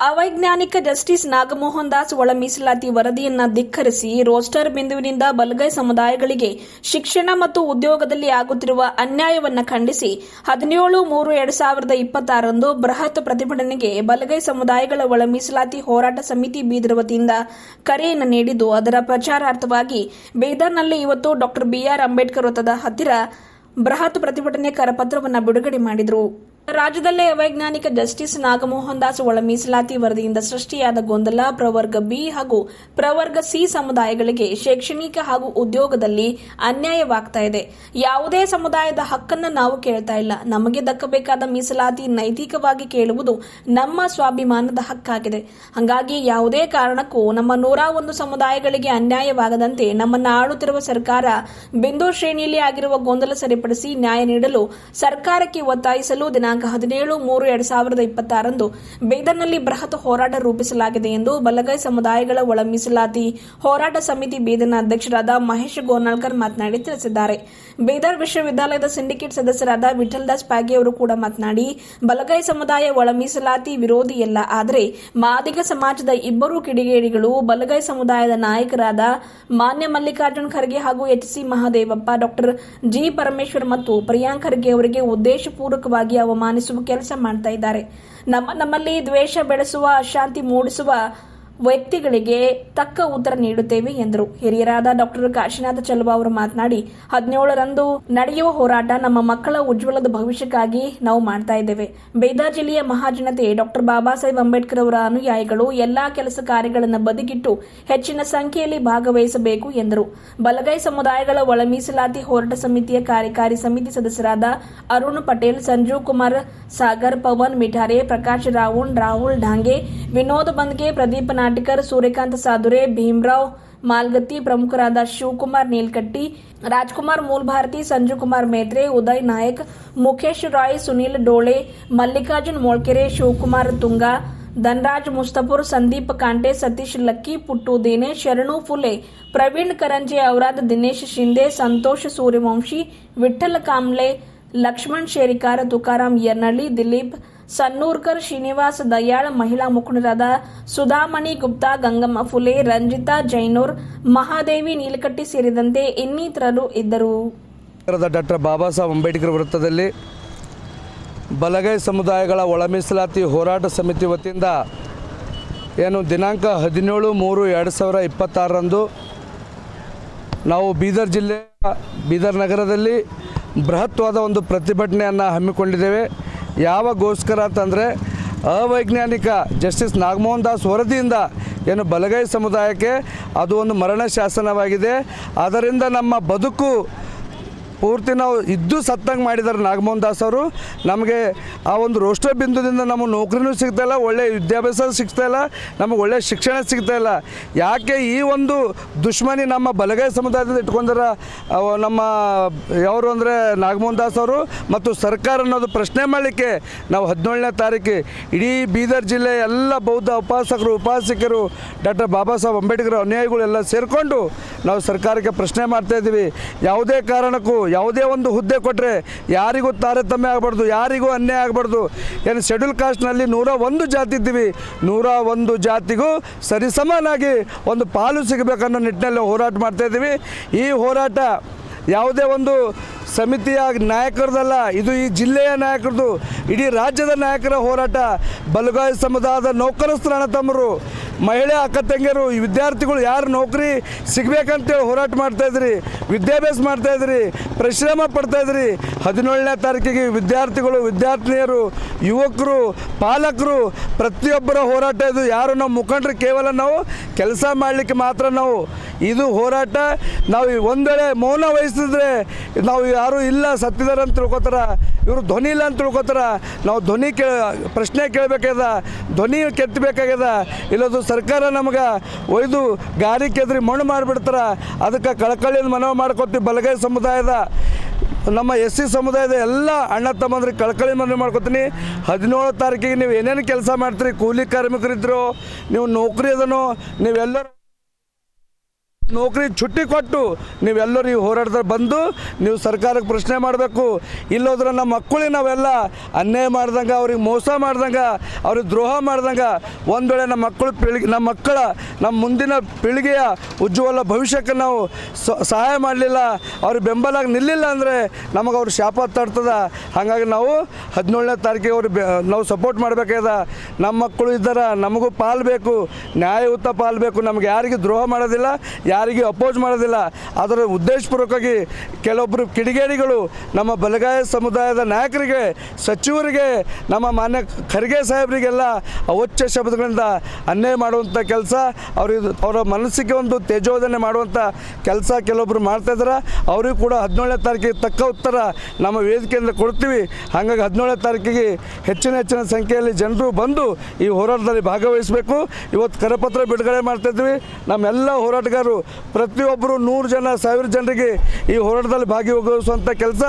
ಅವೈಜ್ಞಾನಿಕ ಜಸ್ಟಿಸ್ ನಾಗಮೋಹನ್ ದಾಸ್ ಒಳ ಮೀಸಲಾತಿ ವರದಿಯನ್ನ ಧಿಕ್ಕರಿಸಿ ರೋಸ್ಟರ್ ಬಿಂದುವಿನಿಂದ ಬಲಗೈ ಸಮುದಾಯಗಳಿಗೆ ಶಿಕ್ಷಣ ಮತ್ತು ಉದ್ಯೋಗದಲ್ಲಿ ಆಗುತ್ತಿರುವ ಅನ್ಯಾಯವನ್ನು ಖಂಡಿಸಿ 17/3/2026 ಬೃಹತ್ ಪ್ರತಿಭಟನೆಗೆ ಬಲಗೈ ಸಮುದಾಯಗಳ ಒಳ ಮೀಸಲಾತಿ ಹೋರಾಟ ಸಮಿತಿ ಬೀದರ್ ವತಿಯಿಂದ ಕರೆಯನ್ನು ನೀಡಿದ್ದು, ಅದರ ಪ್ರಚಾರಾರ್ಥವಾಗಿ ಬೀದರ್ನಲ್ಲಿ ಇವತ್ತು ಡಾ. BR ಅಂಬೇಡ್ಕರ್ ವೃತ್ತದ ಹತ್ತಿರ ಬೃಹತ್ ಪ್ರತಿಭಟನೆ ಕರಪತ್ರವನ್ನು ಬಿಡುಗಡೆ ಮಾಡಿದರು. ರಾಜ್ಯದಲ್ಲೇ ಅವೈಜ್ಞಾನಿಕ ಜಸ್ಟಿಸ್ ನಾಗಮೋಹನ್ ದಾಸ್ ಒಳ ಮೀಸಲಾತಿ ವರದಿಯಿಂದ ಸೃಷ್ಟಿಯಾದ ಗೊಂದಲ ಪ್ರವರ್ಗ ಬಿ ಹಾಗೂ ಪ್ರವರ್ಗ ಸಿ ಸಮುದಾಯಗಳಿಗೆ ಶೈಕ್ಷಣಿಕ ಹಾಗೂ ಉದ್ಯೋಗದಲ್ಲಿ ಅನ್ಯಾಯವಾಗ್ತಾ ಇದೆ. ಯಾವುದೇ ಸಮುದಾಯದ ಹಕ್ಕನ್ನು ನಾವು ಕೇಳ್ತಾ ಇಲ್ಲ. ನಮಗೆ ದಕ್ಕಬೇಕಾದ ಮೀಸಲಾತಿ ನೈತಿಕವಾಗಿ ಕೇಳುವುದು ನಮ್ಮ ಸ್ವಾಭಿಮಾನದ ಹಕ್ಕಾಗಿದೆ. ಹಾಗಾಗಿ ಯಾವುದೇ ಕಾರಣಕ್ಕೂ ನಮ್ಮ 101 ಸಮುದಾಯಗಳಿಗೆ ಅನ್ಯಾಯವಾಗದಂತೆ ನಮ್ಮನ್ನು ಆಳುತ್ತಿರುವ ಸರ್ಕಾರ ಬಿಂದು ಶ್ರೇಣಿಯಲ್ಲಿ ಆಗಿರುವ ಗೊಂದಲ ಸರಿಪಡಿಸಿ ನ್ಯಾಯ ನೀಡಲು ಸರ್ಕಾರಕ್ಕೆ ಒತ್ತಾಯಿಸಲು ದಿನಾಂಕ 17/3/2026 ಬೀದರ್ನಲ್ಲಿ ಬೃಹತ್ ಹೋರಾಟ ರೂಪಿಸಲಾಗಿದೆ ಎಂದು ಬಲಗೈ ಸಮುದಾಯಗಳ ಒಳ ಮೀಸಲಾತಿ ಹೋರಾಟ ಸಮಿತಿ ಬೀದರ್ನ ಅಧ್ಯಕ್ಷರಾದ ಮಹೇಶ್ ಗೋನಾಳ್ಕರ್ ಮಾತನಾಡಿ ತಿಳಿಸಿದ್ದಾರೆ. ಬೀದರ್ ವಿಶ್ವವಿದ್ಯಾಲಯದ ಸಿಂಡಿಕೇಟ್ ಸದಸ್ಯರಾದ ವಿಠಲ್ ದಾಸ್ ಪಾಗಿ ಅವರು ಕೂಡ ಮಾತನಾಡಿ, ಬಲಗೈ ಸಮುದಾಯ ಒಳ ಮೀಸಲಾತಿ ವಿರೋಧಿಯಲ್ಲ, ಆದರೆ ಮಾದಿಗ ಸಮಾಜದ ಇಬ್ಬರು ಕಿಡಿಗೇಡಿಗಳು ಬಲಗೈ ಸಮುದಾಯದ ನಾಯಕರಾದ ಮಾನ್ಯ ಮಲ್ಲಿಕಾರ್ಜುನ್ ಖರ್ಗೆ ಹಾಗೂ HC ಮಹದೇವಪ್ಪ, ಡಾ. G. ಪರಮೇಶ್ವರ್ ಮತ್ತು ಪ್ರಿಯಾಂಕ್ ಖರ್ಗೆ ಅವರಿಗೆ ಉದ್ದೇಶಪೂರ್ವಕವಾಗಿ ಅವಮಾನಿಸುವ ಕೆಲಸ ಮಾಡ್ತಾ ಇದ್ದಾರೆ. ನಮ್ಮಲ್ಲಿ ದ್ವೇಷ ಬೆಳೆಸುವ, ಅಶಾಂತಿ ಮೂಡಿಸುವ ವ್ಯಕ್ತಿಗಳಿಗೆ ತಕ್ಕ ಉತ್ತರ ನೀಡುತ್ತೇವೆ ಎಂದರು. ಹಿರಿಯರಾದ ಡಾ. ಕಾಶಿನಾಥ ಚಲುವ ಅವರು ಮಾತನಾಡಿ, 17ರಂದು ನಡೆಯುವ ಹೋರಾಟ ನಮ್ಮ ಮಕ್ಕಳ ಉಜ್ವಲದ ಭವಿಷ್ಯಕ್ಕಾಗಿ ನಾವು ಮಾಡ್ತಾ ಇದ್ದೇವೆ. ಬೀದರ್ ಜಿಲ್ಲೆಯ ಮಹಾಜನತೆ ಡಾ. ಬಾಬಾ ಸಾಹೇಬ್ ಅಂಬೇಡ್ಕರ್ ಅವರ ಅನುಯಾಯಿಗಳು ಎಲ್ಲಾ ಕೆಲಸ ಕಾರ್ಯಗಳನ್ನು ಬದಿಗಿಟ್ಟು ಹೆಚ್ಚಿನ ಸಂಖ್ಯೆಯಲ್ಲಿ ಭಾಗವಹಿಸಬೇಕು ಎಂದರು. ಬಲಗೈ ಸಮುದಾಯಗಳ ಒಳ ಮೀಸಲಾತಿ ಹೋರಾಟ ಸಮಿತಿಯ ಕಾರ್ಯಕಾರಿ ಸಮಿತಿ ಸದಸ್ಯರಾದ ಅರುಣ್ ಪಟೇಲ್, ಸಂಜೀವ್ ಕುಮಾರ್ ಸಾಗರ್, ಪವನ್ ಮಿಠಾರೆ, ಪ್ರಕಾಶ್ ರಾವುಣ್, ರಾಹುಲ್ ಢಾಂಗೆ, ವಿನೋದ್ ಬಂದ್ಗೆ, ಪ್ರದೀಪ್ ನಾಟಿಕರ್, ಸೂರ್ಯಕಾಂತ್ ಸಾದುರೆ, ಭೀಮರಾವ್ ಮಾಲ್ಗತ್ತಿ, ಪ್ರಮುಖರಾದ ಶಿವಕುಮಾರ್ ನೀಲ್ಕಟ್ಟಿ, ರಾಜ್ಕುಮಾರ್ ಮೂಲ್ಭಾರತಿ, ಸಂಜು ಕುಮಾರ್ ಮೇತ್ರೆ, ಉದಯ್ ನಾಯಕ್, ಮುಖೇಶ್ ರಾಯ್, ಸುನೀಲ್ ಡೋಳೆ, ಮಲ್ಲಿಕಾರ್ಜುನ್ ಮೋಳ್ಕೆರೆ, ಶಿವಕುಮಾರ್ ತುಂಗಾ, ಧನರಾಜ್ ಮುಸ್ತಫರ್, ಸಂದೀಪ್ ಕಾಂಟೆ, ಸತೀಶ್ ಲಕ್ಕಿ, ಪುಟ್ಟು ದೇನೆ, ಶರಣು ಫುಲೆ, ಪ್ರವೀಣ್ ಕರಂಜೆ ಔರಾದ್, ದಿನೇಶ್ ಶಿಂದೆ, ಸಂತೋಷ್ ಸೂರ್ಯವಂಶಿ, ವಿಠ್ಠಲ್ ಕಾಂಬ್ಳೆ, ಲಕ್ಷ್ಮಣ್ ಶೇರಿಕಾರ, ತುಕಾರಾಂ ಯರ್ನಳ್ಳಿ, ದಿಲೀಪ್ ಸನ್ನೂರ್ಕರ್, ಶ್ರೀನಿವಾಸ್ ದಯಾಳ್, ಮಹಿಳಾ ಮುಖಂಡರಾದ ಸುಧಾಮಣಿ ಗುಪ್ತಾ, ಗಂಗಮ್ಮ ಫುಲೆ, ರಂಜಿತಾ ಜೈನೂರ್, ಮಹಾದೇವಿ ನೀಲಕಟ್ಟಿ ಸೇರಿದಂತೆ ಇನ್ನಿತರರು ಇದ್ದರು. ಡಾಕ್ಟರ್ ಬಾಬಾ ಸಾಹೇಬ್ ಅಂಬೇಡ್ಕರ್ ವೃತ್ತದಲ್ಲಿ ಬಲಗೈ ಸಮುದಾಯಗಳ ಒಳ ಮೀಸಲಾತಿ ಹೋರಾಟ ಸಮಿತಿ ವತಿಯಿಂದ ಏನು ದಿನಾಂಕ 17/3/2026 ನಾವು ಬೀದರ್ ಜಿಲ್ಲೆ ಬೀದರ್ ನಗರದಲ್ಲಿ ಬೃಹತ್ವಾದ ಒಂದು ಪ್ರತಿಭಟನೆಯನ್ನು ಹಮ್ಮಿಕೊಂಡಿದ್ದೇವೆ. ಯಾವಾಗೋಸ್ಕರ ಅಂತಂದರೆ ಅವೈಜ್ಞಾನಿಕ ಜಸ್ಟಿಸ್ ನಾಗಮೋಹನ್ ದಾಸ್ ವರದಿಯಿಂದ ಏನು ಬಲಗೈ ಸಮುದಾಯಕ್ಕೆ ಅದು ಒಂದು ಮರಣ ಶಾಸನವಾಗಿದೆ. ಅದರಿಂದ ನಮ್ಮ ಬದುಕು ಪೂರ್ತಿ ನಾವು ಇದ್ದು ಸತ್ತಂಗೆ ಮಾಡಿದ್ದಾರೆ ನಾಗಮೋಹನ್ ದಾಸ್ ಅವರು. ನಮಗೆ ಆ ಒಂದು ರೋಸ್ಟರ್ ಬಿಂದುದಿಂದ ನಮ್ಮ ನೌಕರಿನೂ ಸಿಗ್ತಾಯಿಲ್ಲ, ಒಳ್ಳೆಯ ವಿದ್ಯಾಭ್ಯಾಸ ಸಿಗ್ತಾಯಿಲ್ಲ, ನಮಗೆ ಒಳ್ಳೆಯ ಶಿಕ್ಷಣ ಸಿಗ್ತಾಯಿಲ್ಲ. ಯಾಕೆ ಈ ಒಂದು ದುಶ್ಮನಿ ನಮ್ಮ ಬಲಗೈ ಸಮುದಾಯದಿಂದ ಇಟ್ಕೊಂಡಾರ ನಮ್ಮ ಯಾರು ಅಂದರೆ ನಾಗಮೋಹನ್ ದಾಸ್ ಅವರು ಮತ್ತು ಸರ್ಕಾರ ಅನ್ನೋದು ಪ್ರಶ್ನೆ ಮಾಡಲಿಕ್ಕೆ ನಾವು 17ನೇ ತಾರೀಕು ಇಡೀ ಬೀದರ್ ಜಿಲ್ಲೆ ಎಲ್ಲ ಬೌದ್ಧ ಉಪಾಸಕರು ಡಾಕ್ಟರ್ ಬಾಬಾ ಸಾಹೇಬ್ ಅಂಬೇಡ್ಕರ್ ಅನುಯಾಯಿಗಳೆಲ್ಲ ಸೇರಿಕೊಂಡು ನಾವು ಸರ್ಕಾರಕ್ಕೆ ಪ್ರಶ್ನೆ ಮಾಡ್ತಾಯಿದ್ದೀವಿ. ಯಾವುದೇ ಕಾರಣಕ್ಕೂ ಯಾವುದೇ ಒಂದು ಹುದ್ದೆ ಕೊಟ್ಟರೆ ಯಾರಿಗೂ ತಾರತಮ್ಯ ಆಗಬಾರ್ದು, ಯಾರಿಗೂ ಅನ್ಯಾಯ ಆಗಬಾರ್ದು. ಏನು ಶೆಡ್ಯೂಲ್ ಕಾಸ್ಟ್ನಲ್ಲಿ 101 ಜಾತಿ ಇದ್ದೀವಿ, 101 ಜಾತಿಗೂ ಸರಿಸಮಾನಾಗಿ ಒಂದು ಪಾಲು ಸಿಗಬೇಕನ್ನೋ ನಿಟ್ಟಿನಲ್ಲಿ ಹೋರಾಟ ಮಾಡ್ತಾಯಿದ್ದೀವಿ. ಈ ಹೋರಾಟ ಯಾವುದೇ ಒಂದು ಸಮಿತಿಯ ನಾಯಕರದಲ್ಲ, ಇದು ಈ ಜಿಲ್ಲೆಯ ನಾಯಕರದು, ಇಡೀ ರಾಜ್ಯದ ನಾಯಕರ ಹೋರಾಟ. ಬಲಗೈ ಸಮುದಾಯದ ನೌಕರಸ್ಥರ ಅಣ್ಣ ತಮ್ಮರು, ಮಹಿಳೆ ಅಕ್ಕ ತಂಗಿಯರು, ಈ ವಿದ್ಯಾರ್ಥಿಗಳು ಯಾರು ನೌಕರಿ ಸಿಗಬೇಕಂತೇಳಿ ಹೋರಾಟ ಮಾಡ್ತಾಯಿದ್ರಿ, ವಿದ್ಯಾಭ್ಯಾಸ ಮಾಡ್ತಾಯಿದ್ರಿ, ಪರಿಶ್ರಮ ಪಡ್ತಾಯಿದ್ರಿ. 17ನೇ ತಾರೀಕಿಗೆ ವಿದ್ಯಾರ್ಥಿಗಳು, ವಿದ್ಯಾರ್ಥಿನಿಯರು, ಯುವಕರು, ಪಾಲಕರು ಪ್ರತಿಯೊಬ್ಬರ ಹೋರಾಟ ಇದು. ಯಾರು ನಾವು ಮುಖಂಡರು ಕೇವಲ ನಾವು ಕೆಲಸ ಮಾಡಲಿಕ್ಕೆ ಮಾತ್ರ ನಾವು ಇದು ಹೋರಾಟ. ನಾವು ಒಂದು ವೇಳೆ ಮೌನ ವಹಿಸಿದ್ರೆ ನಾವು ಯಾರು ಇಲ್ಲ ಸತ್ತಿದ್ದಾರೆ ಅಂತ ತಿಳ್ಕೊತಾರ, ಇವರು ಧ್ವನಿ ಇಲ್ಲ ಅಂತ ತಿಳ್ಕೊತಾರ. ನಾವು ಧ್ವನಿ ಪ್ರಶ್ನೆ ಕೇಳಬೇಕಾಗ್ಯದ, ಧ್ವನಿ ಕೆತ್ತಬೇಕಾಗ್ಯದ. ಇಲ್ಲದು ಸರ್ಕಾರ ನಮಗೆ ಒಯ್ದು ಗಾರಿ ಕೆದ್ರಿ ಮಣ್ಣು ಮಾಡಿಬಿಡ್ತಾರೆ. ಅದಕ್ಕೆ ಕಳಕಳಿಯನ್ನು ಮನವಿ ಮಾಡ್ಕೊತೀವಿ. ಬಲಗೈ ಸಮುದಾಯದ ನಮ್ಮ SC ಸಮುದಾಯದ ಎಲ್ಲ ಅಣ್ಣ ತಮ್ಮಂದ್ರಿಗೆ ಕಳಕಳಿ ಮನವಿ ಮಾಡ್ಕೊತೀನಿ. 17 ತಾರೀಕಿಗೆ ನೀವು ಏನೇನು ಕೆಲಸ ಮಾಡ್ತೀರಿ, ಕೂಲಿ ಕಾರ್ಮಿಕರಿದ್ರು, ನೀವು ನೌಕರಿ ಅದನೋ, ನೀವೆಲ್ಲರೂ ನೌಕರಿ छुट्टी ಕೊಟ್ಟು ನೀವೆಲ್ಲರೂ ಈ ಹೋರಾಟದಲ್ಲಿ ಬಂದು ನೀವು ಸರ್ಕಾರಕ್ಕೆ ಪ್ರಶ್ನೆ ಮಾಡಬೇಕು. ಇಲ್ಲೋದ್ರೆ ನಮ್ಮ ಮಕ್ಕಳಿಗೆ ನಾವೆಲ್ಲ ಅನ್ಯಾಯ ಮಾಡ್ದಂಗೆ, ಅವ್ರಿಗೆ ಮೋಸ ಮಾಡ್ದಂಗೆ, ಅವ್ರಿಗೆ ದ್ರೋಹ ಮಾಡ್ದಂಗೆ, ಒಂದು ವೇಳೆ ನಮ್ಮ ಮಕ್ಕಳ ನಮ್ಮ ಮುಂದಿನ ಪೀಳಿಗೆಯ ಉಜ್ವಲ ಭವಿಷ್ಯಕ್ಕೆ ನಾವು ಸಹಾಯ ಮಾಡಲಿಲ್ಲ, ಅವ್ರಿಗೆ ಬೆಂಬಲಾಗಿ ನಿಲ್ಲಿಲ್ಲ ಅಂದರೆ ನಮಗೆ ಅವ್ರು ಶಾಪ ತಡ್ತದ. ಹಾಗಾಗಿ ನಾವು 17ನೇ ತಾರೀಕಿಗೆ ನಾವು ಸಪೋರ್ಟ್ ಮಾಡಬೇಕಾದ. ನಮ್ಮ ಮಕ್ಕಳು ಇದ್ದಾರೆ, ನಮಗೂ ಪಾಲು ಬೇಕು, ನ್ಯಾಯಯುತ ಪಾಲು ಬೇಕು. ನಮ್ಗೆ ಯಾರಿಗೆ ದ್ರೋಹ ಮಾಡೋದಿಲ್ಲ, ಯಾರಿಗೆ ಅಪೋಸ್ ಮಾಡೋದಿಲ್ಲ. ಅದರ ಉದ್ದೇಶಪೂರ್ವಕವಾಗಿ ಕೆಲವೊಬ್ಬರು ಕಿಡಿಗೇಡಿಗಳು ನಮ್ಮ ಬಲಗಾಯ ಸಮುದಾಯದ ನಾಯಕರಿಗೆ, ಸಚಿವರಿಗೆ, ನಮ್ಮ ಮಾನ್ಯ ಖರ್ಗೆ ಸಾಹೇಬರಿಗೆಲ್ಲ ಅವಾಚ್ಯ ಶಬ್ದಗಳಿಂದ ಅನ್ಯಾಯ ಮಾಡುವಂಥ ಕೆಲಸ, ಅವರ ಮನಸ್ಸಿಗೆ ಒಂದು ತೇಜೋಧನೆ ಮಾಡುವಂಥ ಕೆಲಸ ಕೆಲವೊಬ್ಬರು ಮಾಡ್ತಾಯಿದ್ದಾರೆ. ಅವರಿಗೂ ಕೂಡ 17ನೇ ತಾರೀಕಿಗೆ ತಕ್ಕ ಉತ್ತರ ನಮ್ಮ ವೇದಿಕೆಯಿಂದ ಕೊಡ್ತೀವಿ. ಹಾಗಾಗಿ 17ನೇ ತಾರೀಕಿಗೆ ಹೆಚ್ಚಿನ ಸಂಖ್ಯೆಯಲ್ಲಿ ಜನರು ಬಂದು ಈ ಹೋರಾಟದಲ್ಲಿ ಭಾಗವಹಿಸಬೇಕು. ಇವತ್ತು ಕರಪತ್ರ ಬಿಡುಗಡೆ ಮಾಡ್ತಾಯಿದ್ವಿ. ನಮ್ಮೆಲ್ಲ ಹೋರಾಟಗಾರರು ಪ್ರತಿಯೊಬ್ಬರು 100 ಜನ 1000 ಜನರಿಗೆ ಈ ಹೋರಾಟದಲ್ಲಿ ಭಾಗವಹಿಸುವಂಥ ಕೆಲಸ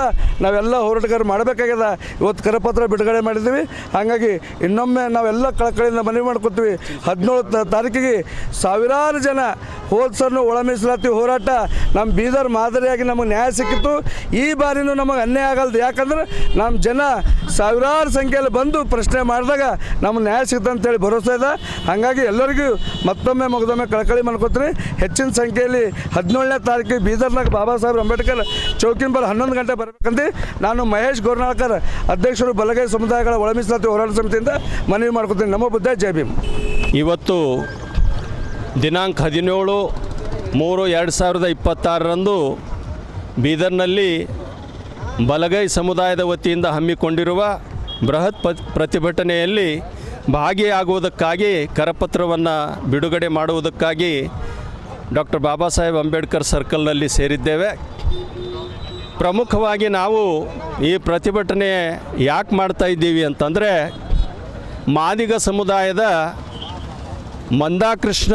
ನಾವೆಲ್ಲ ಹೋರಾಟಗಾರರು ಮಾಡಬೇಕಾಗ್ಯದ. ಇವತ್ತು ಕರಪತ್ರ ಬಿಡುಗಡೆ ಮಾಡಿದ್ದೀವಿ. ಹಾಗಾಗಿ ಇನ್ನೊಮ್ಮೆ ನಾವೆಲ್ಲ ಕಳಕಳಿಯಿಂದ ಮನವಿ ಮಾಡ್ಕೊತೀವಿ, 17 ತಾರೀಕಿಗೆ ಸಾವಿರಾರು ಜನ ಹೋದ ಸರ್ನು ಒಳ ಮೀಸಲಾತಿ ಹೋರಾಟ ನಮ್ಮ ಬೀದರ್ ಮಾದರಿಯಾಗಿ ನಮಗೆ ನ್ಯಾಯ ಸಿಕ್ಕಿತ್ತು. ಈ ಬಾರಿನೂ ನಮಗೆ ಅನ್ಯಾಯ ಆಗಲ್ದು. ಯಾಕಂದ್ರೆ ನಮ್ಮ ಜನ ಸಾವಿರಾರು ಸಂಖ್ಯೆಯಲ್ಲಿ ಬಂದು ಪ್ರಶ್ನೆ ಮಾಡಿದಾಗ ನಮಗೆ ನ್ಯಾಯ ಸಿಗ್ತದೆ ಅಂತೇಳಿ ಭರವಸೆ ಇದೆ. ಹಾಗಾಗಿ ಎಲ್ಲರಿಗೂ ಮತ್ತೊಮ್ಮೆ ಮಗದೊಮ್ಮೆ ಕಳಕಳಿ ಮಾಡ್ಕೊತೀನಿ. ಹೆಚ್ಚಿನ ಸಂಖ್ಯೆಯಲ್ಲಿ 17ನೇ ತಾರೀಕಿಗೆ ಬೀದರ್ನಾಗ ಬಾಬಾ ಸಾಹೇಬ್ ಅಂಬೇಡ್ಕರ್ ಚೌಕಿನ ಬಲ್ 11 ಗಂಟೆ ಬರಬೇಕಂತ ನಾನು ಮಹೇಶ್ ಗೋರ್ನಾಳ್ಕರ್, ಅಧ್ಯಕ್ಷರು ಬಲಗೈ ಸಮುದಾಯಗಳ ಒಳ ಮೀಸಲಾತಿ ಹೋರಾಟ ಸಮಿತಿಯಿಂದ ಮನವಿ ಮಾಡ್ಕೊತೀನಿ. ನಮೋ ಬುದ್ಧ, ಜೈ ಭೀಮ್. ಇವತ್ತು ದಿನಾಂಕ 17/3/2026 ಬೀದರ್ನಲ್ಲಿ ಬಲಗೈ ಸಮುದಾಯದ ವತಿಯಿಂದ ಹಮ್ಮಿಕೊಂಡಿರುವ ಬೃಹತ್ ಪ್ರತಿಭಟನೆಯಲ್ಲಿ ಭಾಗಿಯಾಗುವುದಕ್ಕಾಗಿ ಕರಪತ್ರವನ್ನು ಬಿಡುಗಡೆ ಮಾಡುವುದಕ್ಕಾಗಿ ಡಾಕ್ಟರ್ ಬಾಬಾ ಸಾಹೇಬ್ ಅಂಬೇಡ್ಕರ್ ಸರ್ಕಲ್ನಲ್ಲಿ ಸೇರಿದ್ದೇವೆ. ಪ್ರಮುಖವಾಗಿ ನಾವು ಈ ಪ್ರತಿಭಟನೆ ಯಾಕೆ ಮಾಡ್ತಾ ಇದ್ದೀವಿ ಅಂತಂದರೆ, ಮಾದಿಗ ಸಮುದಾಯದ ಮಂದಾಕೃಷ್ಣ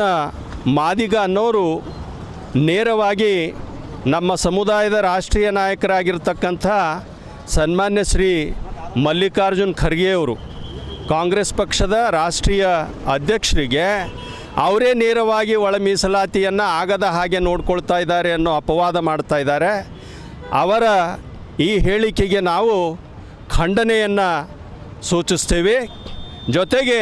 ಮಾದಿಗ ಅನ್ನೋರು ನೇರವಾಗಿ ನಮ್ಮ ಸಮುದಾಯದ ರಾಷ್ಟ್ರೀಯ ನಾಯಕರಾಗಿರ್ತಕ್ಕಂಥ ಸನ್ಮಾನ್ಯ ಶ್ರೀ ಮಲ್ಲಿಕಾರ್ಜುನ್ ಖರ್ಗೆಯವರು, ಕಾಂಗ್ರೆಸ್ ಪಕ್ಷದ ರಾಷ್ಟ್ರೀಯ ಅಧ್ಯಕ್ಷರಿಗೆ ಅವರೇ ನೇರವಾಗಿ ಒಳ ಮೀಸಲಾತಿಯನ್ನು ಆಗದ ಹಾಗೆ ನೋಡ್ಕೊಳ್ತಾ ಇದ್ದಾರೆ ಅನ್ನೋ ಅಪವಾದ ಮಾಡ್ತಾ ಇದ್ದಾರೆ. ಅವರ ಈ ಹೇಳಿಕೆಗೆ ನಾವು ಖಂಡನೆಯನ್ನು ಸೂಚಿಸ್ತೇವೆ. ಜೊತೆಗೆ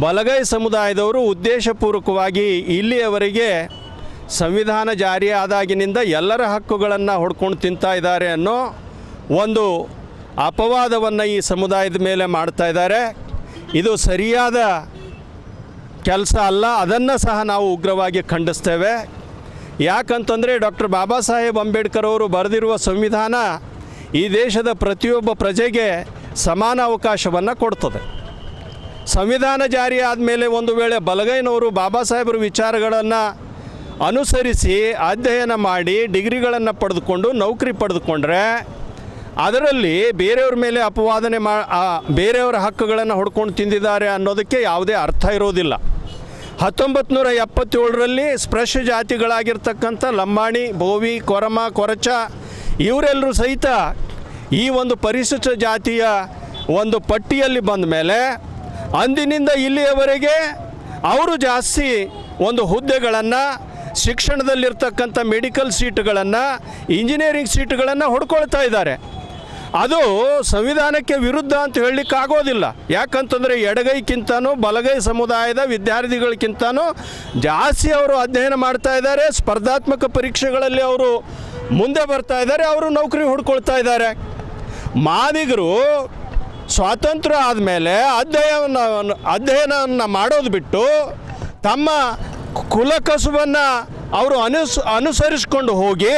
ಬಲಗೈ ಸಮುದಾಯದವರು ಉದ್ದೇಶಪೂರ್ವಕವಾಗಿ ಇಲ್ಲಿಯವರೆಗೆ ಸಂವಿಧಾನ ಜಾರಿಯಾದಾಗಿನಿಂದ ಎಲ್ಲರ ಹಕ್ಕುಗಳನ್ನು ಹೊಡ್ಕೊಂಡು ತಿಂತಾ ಇದ್ದಾರೆ ಅನ್ನೋ ಒಂದು ಅಪವಾದವನ್ನು ಈ ಸಮುದಾಯದ ಮೇಲೆ ಮಾಡ್ತಾ ಇದ್ದಾರೆ. ಇದು ಸರಿಯಾದ ಕೆಲಸ ಅಲ್ಲ. ಅದನ್ನು ಸಹ ನಾವು ಉಗ್ರವಾಗಿ ಖಂಡಿಸ್ತೇವೆ. ಯಾಕಂತಂದರೆ ಡಾಕ್ಟರ್ ಬಾಬಾ ಸಾಹೇಬ್ ಅಂಬೇಡ್ಕರ್ ಅವರು ಬರೆದಿರುವ ಸಂವಿಧಾನ ಈ ದೇಶದ ಪ್ರತಿಯೊಬ್ಬ ಪ್ರಜೆಗೆ ಸಮಾನ ಅವಕಾಶವನ್ನು ಕೊಡ್ತದೆ. ಸಂವಿಧಾನ ಜಾರಿ ಆದಮೇಲೆ ಒಂದು ವೇಳೆ ಬಲಗೈನವರು ಬಾಬಾ ಸಾಹೇಬರ ವಿಚಾರಗಳನ್ನು ಅನುಸರಿಸಿ ಅಧ್ಯಯನ ಮಾಡಿ ಡಿಗ್ರಿಗಳನ್ನು ಪಡೆದುಕೊಂಡು ನೌಕರಿ ಪಡೆದುಕೊಂಡ್ರೆ ಅದರಲ್ಲಿ ಬೇರೆಯವ್ರ ಮೇಲೆ ಅಪವಾದನೆ ಬೇರೆಯವರ ಹಕ್ಕುಗಳನ್ನು ಹೊಡ್ಕೊಂಡು ತಿಂದಿದ್ದಾರೆ ಅನ್ನೋದಕ್ಕೆ ಯಾವುದೇ ಅರ್ಥ ಇರೋದಿಲ್ಲ. 1977ರಲ್ಲಿ ಸ್ಪೃಶ್ಯ ಜಾತಿಗಳಾಗಿರ್ತಕ್ಕಂಥ ಲಂಬಾಣಿ, ಬೋವಿ, ಕೊರಮ, ಕೊರಚ ಇವರೆಲ್ಲರೂ ಸಹಿತ ಈ ಒಂದು ಪರಿಶಿಷ್ಟ ಜಾತಿಯ ಒಂದು ಪಟ್ಟಿಯಲ್ಲಿ ಬಂದ ಮೇಲೆ ಅಂದಿನಿಂದ ಇಲ್ಲಿಯವರೆಗೆ ಅವರು ಜಾಸ್ತಿ ಒಂದು ಹುದ್ದೆಗಳನ್ನು, ಶಿಕ್ಷಣದಲ್ಲಿರ್ತಕ್ಕಂಥ ಮೆಡಿಕಲ್ ಸೀಟುಗಳನ್ನು, ಇಂಜಿನಿಯರಿಂಗ್ ಸೀಟುಗಳನ್ನು ಹೊಡ್ಕೊಳ್ತಾ ಇದ್ದಾರೆ. ಅದು ಸಂವಿಧಾನಕ್ಕೆ ವಿರುದ್ಧ ಅಂತ ಹೇಳಲಿಕ್ಕಾಗೋದಿಲ್ಲ. ಯಾಕಂತಂದರೆ ಎಡಗೈಕ್ಕಿಂತನೂ ಬಲಗೈ ಸಮುದಾಯದ ವಿದ್ಯಾರ್ಥಿಗಳಿಗಿಂತನೂ ಜಾಸ್ತಿ ಅವರು ಅಧ್ಯಯನ ಮಾಡ್ತಾ ಇದ್ದಾರೆ. ಸ್ಪರ್ಧಾತ್ಮಕ ಪರೀಕ್ಷೆಗಳಲ್ಲಿ ಅವರು ಮುಂದೆ ಬರ್ತಾ ಇದ್ದಾರೆ, ಅವರು ನೌಕರಿ ಹುಡ್ಕೊಳ್ತಾ ಇದ್ದಾರೆ. ಮಾದಿಗರು ಸ್ವಾತಂತ್ರ್ಯ ಆದಮೇಲೆ ಅಧ್ಯಯನವನ್ನು ಮಾಡೋದು ಬಿಟ್ಟು ತಮ್ಮ ಕುಲಕಸುಬನ್ನು ಅವರು ಅನುಸರಿಸ್ಕೊಂಡು ಹೋಗಿ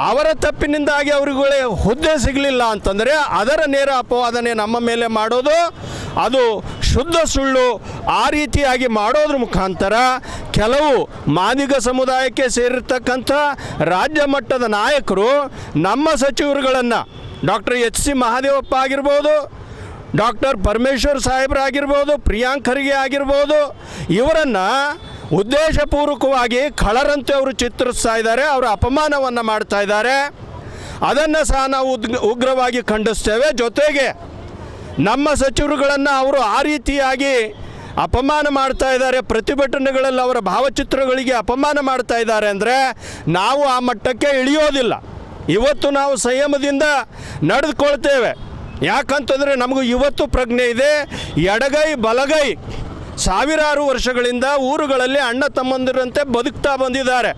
ಅವರ ತಪ್ಪಿನಿಂದಾಗಿ ಅವರುಗಳೇ ಹುದ್ದೆ ಸಿಗಲಿಲ್ಲ ಅಂತಂದರೆ ಅದರ ನೇರ ಅಪವಾದನೆ ನಮ್ಮ ಮೇಲೆ ಮಾಡೋದು ಅದು ಶುದ್ಧ ಸುಳ್ಳು. ಆ ರೀತಿಯಾಗಿ ಮಾಡೋದ್ರ ಮುಖಾಂತರ ಕೆಲವು ಮಾದಿಗ ಸಮುದಾಯಕ್ಕೆ ಸೇರಿರ್ತಕ್ಕಂಥ ರಾಜ್ಯ ಮಟ್ಟದ ನಾಯಕರು ನಮ್ಮ ಸಚಿವರುಗಳನ್ನು ಡಾಕ್ಟರ್ ಎಚ್.ಸಿ. ಮಹಾದೇವಪ್ಪ ಆಗಿರ್ಬೋದು, ಡಾಕ್ಟರ್ ಪರಮೇಶ್ವರ್ ಸಾಹೇಬರಾಗಿರ್ಬೋದು, ಪ್ರಿಯಾಂಕ್ ಖರ್ಗೆ ಆಗಿರ್ಬೋದು, ಇವರನ್ನು ಉದ್ದೇಶಪೂರ್ವಕವಾಗಿ ಖಳರಂತೆ ಅವರು ಚಿತ್ರಿಸ್ತಾ ಇದ್ದಾರೆ, ಅವರ ಅಪಮಾನವನ್ನು ಮಾಡ್ತಾ ಇದ್ದಾರೆ. ಅದನ್ನು ಸಹ ನಾವು ಉಗ್ರವಾಗಿ ಖಂಡಿಸ್ತೇವೆ. ಜೊತೆಗೆ ನಮ್ಮ ಸಚಿವರುಗಳನ್ನು ಅವರು ಆ ರೀತಿಯಾಗಿ ಅಪಮಾನ ಮಾಡ್ತಾ ಇದ್ದಾರೆ, ಪ್ರತಿಭಟನೆಗಳಲ್ಲಿ ಅವರ ಭಾವಚಿತ್ರಗಳಿಗೆ ಅಪಮಾನ ಮಾಡ್ತಾ ಇದ್ದಾರೆ ಅಂದರೆ ನಾವು ಆ ಮಟ್ಟಕ್ಕೆ ಇಳಿಯೋದಿಲ್ಲ. ಇವತ್ತು ನಾವು ಸಂಯಮದಿಂದ ನಡೆದುಕೊಳ್ತೇವೆ. ಯಾಕಂತಂದರೆ ನಮಗೂ ಇವತ್ತು ಪ್ರಜ್ಞೆ ಇದೆ. ಎಡಗೈ ಬಲಗೈ ಸಾವಿರಾರು ವರ್ಷಗಳಿಂದ ಊರುಗಳಲ್ಲಿ ಅಣ್ಣ ತಮ್ಮಂದಿರಂತೆ ಬದುಕ್ತಾ ಬಂದಿದ್ದಾರೆ.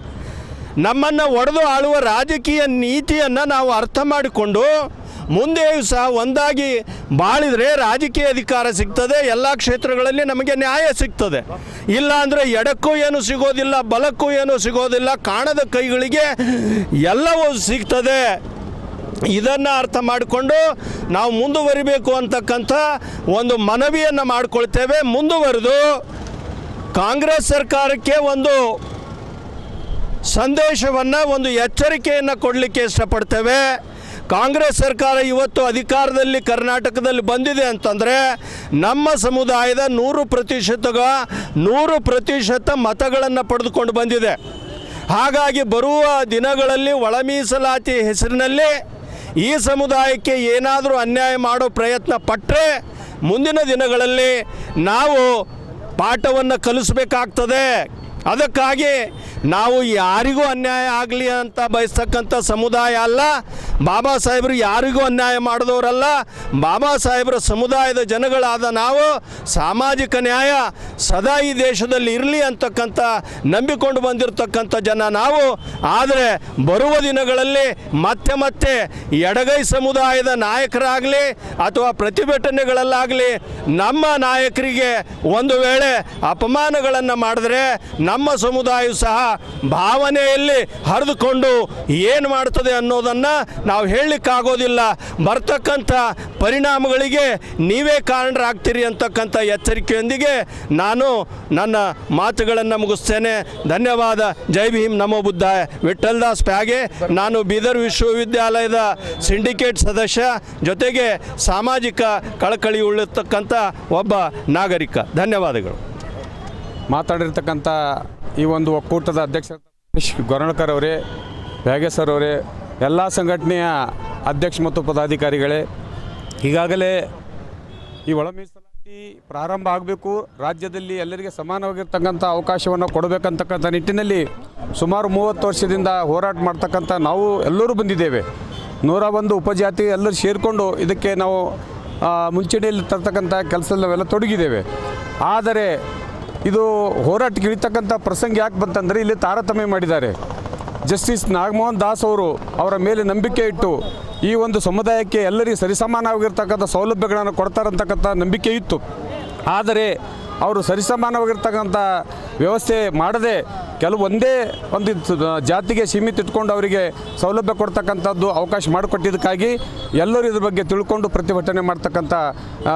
ನಮ್ಮನ್ನು ಒಡೆದು ಆಳುವ ರಾಜಕೀಯ ನೀತಿಯನ್ನು ನಾವು ಅರ್ಥ ಮಾಡಿಕೊಂಡು ಮುಂದೆಯೂ ಸಹ ಒಂದಾಗಿ ಬಾಳಿದರೆ ರಾಜಕೀಯ ಅಧಿಕಾರ ಸಿಗ್ತದೆ, ಎಲ್ಲ ಕ್ಷೇತ್ರಗಳಲ್ಲಿ ನಮಗೆ ನ್ಯಾಯ ಸಿಗ್ತದೆ. ಇಲ್ಲ ಅಂದರೆ ಎಡಕ್ಕೂ ಏನೂ ಸಿಗೋದಿಲ್ಲ, ಬಲಕ್ಕೂ ಏನೂ ಸಿಗೋದಿಲ್ಲ, ಕಾಣದ ಕೈಗಳಿಗೆ ಎಲ್ಲವೂ ಸಿಗ್ತದೆ. ಇದನ್ನು ಅರ್ಥ ಮಾಡಿಕೊಂಡು ನಾವು ಮುಂದುವರಿಬೇಕು ಅಂತಕ್ಕಂಥ ಒಂದು ಮನವಿಯನ್ನು ಮಾಡಿಕೊಳ್ತೇವೆ. ಮುಂದುವರೆದು ಕಾಂಗ್ರೆಸ್ ಸರ್ಕಾರಕ್ಕೆ ಒಂದು ಸಂದೇಶವನ್ನು, ಒಂದು ಎಚ್ಚರಿಕೆಯನ್ನು ಕೊಡಲಿಕ್ಕೆ ಇಷ್ಟಪಡ್ತೇವೆ. ಕಾಂಗ್ರೆಸ್ ಸರ್ಕಾರ ಇವತ್ತು ಅಧಿಕಾರದಲ್ಲಿ ಕರ್ನಾಟಕದಲ್ಲಿ ಬಂದಿದೆ ಅಂತಂದರೆ ನಮ್ಮ ಸಮುದಾಯದ 100% ಮತಗಳನ್ನು ಪಡೆದುಕೊಂಡು ಬಂದಿದೆ. ಹಾಗಾಗಿ ಬರುವ ದಿನಗಳಲ್ಲಿ ಒಳ ಮೀಸಲಾತಿ ಹೆಸರಿನಲ್ಲಿ ಈ ಸಮುದಾಯಕ್ಕೆ ಏನಾದರೂ ಅನ್ಯಾಯ ಮಾಡೋ ಪ್ರಯತ್ನ ಪಟ್ಟರೆ ಮುಂದಿನ ದಿನಗಳಲ್ಲಿ ನಾವು ಪಾಠವನ್ನು ಕಲಿಸಬೇಕಾಗ್ತದೆ. ಅದಕ್ಕಾಗಿ ನಾವು ಯಾರಿಗೂ ಅನ್ಯಾಯ ಆಗಲಿ ಅಂತ ಬಯಸ್ತಕ್ಕಂಥ ಸಮುದಾಯ ಅಲ್ಲ. ಬಾಬಾ ಸಾಹೇಬರು ಯಾರಿಗೂ ಅನ್ಯಾಯ ಮಾಡಿದವರಲ್ಲ. ಬಾಬಾ ಸಾಹೇಬರ ಸಮುದಾಯದ ಜನಗಳಾದ ನಾವು ಸಾಮಾಜಿಕ ನ್ಯಾಯ ಸದಾ ಈ ದೇಶದಲ್ಲಿ ಇರಲಿ ಅಂತಕ್ಕಂಥ ನಂಬಿಕೊಂಡು ಬಂದಿರತಕ್ಕಂಥ ಜನ ನಾವು. ಆದರೆ ಬರುವ ದಿನಗಳಲ್ಲಿ ಮತ್ತೆ ಎಡಗೈ ಸಮುದಾಯದ ನಾಯಕರಾಗಲಿ ಅಥವಾ ಪ್ರತಿಭಟನೆಗಳಲ್ಲಾಗಲಿ ನಮ್ಮ ನಾಯಕರಿಗೆ ಒಂದು ವೇಳೆ ಅಪಮಾನಗಳನ್ನು ಮಾಡಿದ್ರೆ ನಮ್ಮ ಸಮುದಾಯವು ಸಹ ಭಾವನೆಯಲ್ಲಿ ಹರಿದುಕೊಂಡು ಏನು ಮಾಡ್ತದೆ ಅನ್ನೋದನ್ನು ನಾವು ಹೇಳಲಿಕ್ಕಾಗೋದಿಲ್ಲ. ಬರ್ತಕ್ಕಂಥ ಪರಿಣಾಮಗಳಿಗೆ ನೀವೇ ಕಾರಣರಾಗ್ತೀರಿ ಅಂತಕ್ಕಂಥ ಎಚ್ಚರಿಕೆಯೊಂದಿಗೆ ನಾನು ನನ್ನ ಮಾತುಗಳನ್ನು ಮುಗಿಸ್ತೇನೆ. ಧನ್ಯವಾದ. ಜೈ ಭೀಮ್, ನಮೋ ಬುದ್ಧಾಯ. ವಿಠ್ಠಲ್ದಾಸ್ ಪ್ಯಾಗೆ. ನಾನು ಬೀದರ್ ವಿಶ್ವವಿದ್ಯಾಲಯದ ಸಿಂಡಿಕೇಟ್ ಸದಸ್ಯ, ಜೊತೆಗೆ ಸಾಮಾಜಿಕ ಕಳಕಳಿ ಉಳ್ಳತಕ್ಕಂಥ ಒಬ್ಬ ನಾಗರಿಕ. ಧನ್ಯವಾದಗಳು. ಮಾತಾಡಿರ್ತಕ್ಕಂಥ ಈ ಒಂದು ಒಕ್ಕೂಟದ ಅಧ್ಯಕ್ಷ ಗೋರ್ನಳ್ಕರ್ ಅವರೇ, ಪ್ಯಾಗೆ ಸರ್ ಅವರೇ, ಎಲ್ಲ ಸಂಘಟನೆಯ ಅಧ್ಯಕ್ಷ ಮತ್ತು ಪದಾಧಿಕಾರಿಗಳೇ, ಈಗಾಗಲೇ ಈ ಒಳ ಮೀಸಲಾತಿ ಪ್ರಾರಂಭ ಆಗಬೇಕು, ರಾಜ್ಯದಲ್ಲಿ ಎಲ್ಲರಿಗೆ ಸಮಾನವಾಗಿರ್ತಕ್ಕಂಥ ಅವಕಾಶವನ್ನು ಕೊಡಬೇಕಂತಕ್ಕಂಥ ನಿಟ್ಟಿನಲ್ಲಿ ಸುಮಾರು 30 ವರ್ಷದಿಂದ ಹೋರಾಟ ಮಾಡ್ತಕ್ಕಂಥ ನಾವು ಎಲ್ಲರೂ ಬಂದಿದ್ದೇವೆ. 101 ಉಪಜಾತಿ ಎಲ್ಲರೂ ಸೇರಿಕೊಂಡು ಇದಕ್ಕೆ ನಾವು ಮುಂಚೂಣಿಯಲ್ಲಿ ತರ್ತಕ್ಕಂಥ ಕೆಲಸದಲ್ಲಿ ನಾವೆಲ್ಲ ತೊಡಗಿದ್ದೇವೆ. ಆದರೆ ಇದು ಹೋರಾಟಕ್ಕೆ ಇಳಿತಕ್ಕಂಥ ಪ್ರಸಂಗ ಯಾಕೆ ಬಂತಂದರೆ ಇಲ್ಲಿ ತಾರತಮ್ಯ ಮಾಡಿದ್ದಾರೆ. ಜಸ್ಟಿಸ್ ನಾಗಮೋಹನ್ ದಾಸ್ ಅವರು ಅವರ ಮೇಲೆ ನಂಬಿಕೆ ಇಟ್ಟು ಈ ಒಂದು ಸಮುದಾಯಕ್ಕೆ ಎಲ್ಲರಿಗೂ ಸರಿಸಮಾನವಾಗಿರ್ತಕ್ಕಂಥ ಸೌಲಭ್ಯಗಳನ್ನು ಕೊಡ್ತಾರಂತಕ್ಕಂಥ ನಂಬಿಕೆ ಇತ್ತು. ಆದರೆ ಅವರು ಸರಿಸಮಾನವಾಗಿರ್ತಕ್ಕಂಥ ವ್ಯವಸ್ಥೆ ಮಾಡದೆ ಒಂದೇ ಒಂದು ಜಾತಿಗೆ ಸೀಮಿತ ಇಟ್ಕೊಂಡು ಅವರಿಗೆ ಸೌಲಭ್ಯ ಕೊಡ್ತಕ್ಕಂಥದ್ದು ಅವಕಾಶ ಮಾಡಿಕೊಟ್ಟಿದ್ದಕ್ಕಾಗಿ ಎಲ್ಲರೂ ಇದ್ರ ಬಗ್ಗೆ ತಿಳ್ಕೊಂಡು ಪ್ರತಿಭಟನೆ ಮಾಡ್ತಕ್ಕಂಥ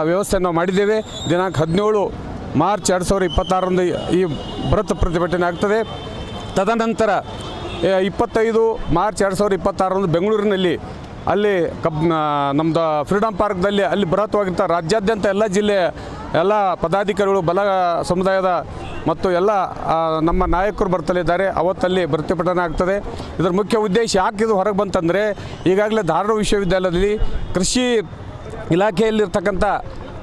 ವ್ಯವಸ್ಥೆ ನಾವು ಮಾಡಿದ್ದೇವೆ. ದಿನಾಂಕ 17 ಮಾರ್ಚ್ 2026ರಂದು ಈ ಬೃಹತ್ ಪ್ರತಿಭಟನೆ ಆಗ್ತದೆ. ತದನಂತರ 25 ಮಾರ್ಚ್ 2026ರಂದು ಬೆಂಗಳೂರಿನಲ್ಲಿ ಅಲ್ಲಿ ನಮ್ಮದು ಫ್ರೀಡಮ್ ಪಾರ್ಕ್ದಲ್ಲಿ ಅಲ್ಲಿ ಬೃಹತ್ವಾಗಿರ್ತ ರಾಜ್ಯಾದ್ಯಂತ ಎಲ್ಲ ಜಿಲ್ಲೆಯ ಎಲ್ಲ ಪದಾಧಿಕಾರಿಗಳು, ಬಲ ಸಮುದಾಯದ ಮತ್ತು ಎಲ್ಲ ನಮ್ಮ ನಾಯಕರು ಬರ್ತಲಿದ್ದಾರೆ. ಅವತ್ತಲ್ಲಿ ಪ್ರತಿಭಟನೆ ಆಗ್ತದೆ. ಇದರ ಮುಖ್ಯ ಉದ್ದೇಶ ಯಾಕೆ ಇದು ಹೊರಗೆ ಬಂತಂದರೆ, ಈಗಾಗಲೇ ಧಾರವಾಡ ವಿಶ್ವವಿದ್ಯಾಲಯದಲ್ಲಿ ಕೃಷಿ ಇಲಾಖೆಯಲ್ಲಿರ್ತಕ್ಕಂಥ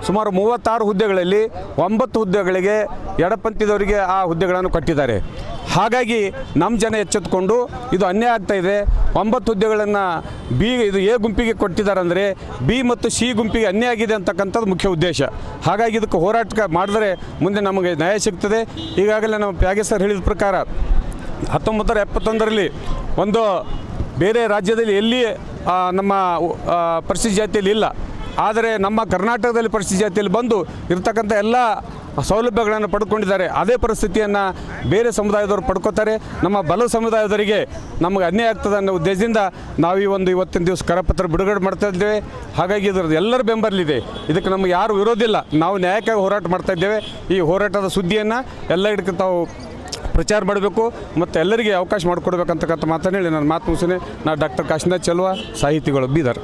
ಸುಮಾರು 36 ಹುದ್ದೆಗಳಲ್ಲಿ 9 ಹುದ್ದೆಗಳಿಗೆ ಎಡಪಂಥದವರಿಗೆ ಆ ಹುದ್ದೆಗಳನ್ನು ಕೊಟ್ಟಿದ್ದಾರೆ. ಹಾಗಾಗಿ ನಮ್ಮ ಜನ ಎಚ್ಚೆತ್ತುಕೊಂಡು ಇದು ಅನ್ಯಾಯ ಆಗ್ತಾಯಿದೆ. 9 ಹುದ್ದೆಗಳನ್ನು ಇದು ಎ ಗುಂಪಿಗೆ ಕೊಟ್ಟಿದ್ದಾರೆ ಅಂದರೆ ಬಿ ಮತ್ತು ಸಿ ಗುಂಪಿಗೆ ಅನ್ಯಾಯ ಆಗಿದೆ ಅಂತಕ್ಕಂಥದ್ದು ಮುಖ್ಯ ಉದ್ದೇಶ. ಹಾಗಾಗಿ ಇದಕ್ಕೆ ಹೋರಾಟ ಮಾಡಿದ್ರೆ ಮುಂದೆ ನಮಗೆ ನ್ಯಾಯ ಸಿಗ್ತದೆ. ಈಗಾಗಲೇ ನಮ್ಮ ಪ್ಯಾಗೆ ಸರ್ ಹೇಳಿದ ಪ್ರಕಾರ 1971ರಲ್ಲಿ ಒಂದು ಬೇರೆ ರಾಜ್ಯದಲ್ಲಿ ಎಲ್ಲಿ ನಮ್ಮ ಪರಿಶಿಷ್ಟ ಜಾತಿಯಲ್ಲಿ ಇಲ್ಲ, ಆದರೆ ನಮ್ಮ ಕರ್ನಾಟಕದಲ್ಲಿ ಪರಿಶಿಷ್ಟ ಜಾತಿಯಲ್ಲಿ ಬಂದು ಇರ್ತಕ್ಕಂಥ ಎಲ್ಲ ಸೌಲಭ್ಯಗಳನ್ನು ಪಡ್ಕೊಂಡಿದ್ದಾರೆ. ಅದೇ ಪರಿಸ್ಥಿತಿಯನ್ನು ಬೇರೆ ಸಮುದಾಯದವರು ಪಡ್ಕೋತಾರೆ. ನಮ್ಮ ಬಲ ಸಮುದಾಯದವರಿಗೆ ನಮಗೆ ಅನ್ಯಾಯ ಆಗ್ತದೆ ಅನ್ನೋ ಉದ್ದೇಶದಿಂದ ನಾವು ಇವತ್ತಿನ ದಿವಸ ಕರಪತ್ರ ಬಿಡುಗಡೆ ಮಾಡ್ತಾ ಇದ್ದೇವೆ. ಹಾಗಾಗಿ ಇದರದ್ದು ಎಲ್ಲರ ಬೆಂಬಲಿದೆ. ಇದಕ್ಕೆ ನಮಗೆ ಯಾರು ವಿರೋಧಿಲ್ಲ. ನಾವು ನ್ಯಾಯಕ್ಕಾಗಿ ಹೋರಾಟ ಮಾಡ್ತಾ ಇದ್ದೇವೆ. ಈ ಹೋರಾಟದ ಸುದ್ದಿಯನ್ನು ಎಲ್ಲ ಹಿಡ್ಕ ತಾವು ಪ್ರಚಾರ ಮಾಡಬೇಕು ಮತ್ತು ಎಲ್ಲರಿಗೆ ಅವಕಾಶ ಮಾಡಿಕೊಡ್ಬೇಕಂತಕ್ಕಂಥ ಮಾತನ್ನು ಹೇಳಿ ನಾನು ಮಾತು ಮುಗಿಸ್ತೇನೆ. ನಾನು ಡಾಕ್ಟರ್ ಕಾಶಿನಾಥ್ ಚೆಲ್ವ, ಸಾಹಿತಿಗಳು, ಬೀದರ್.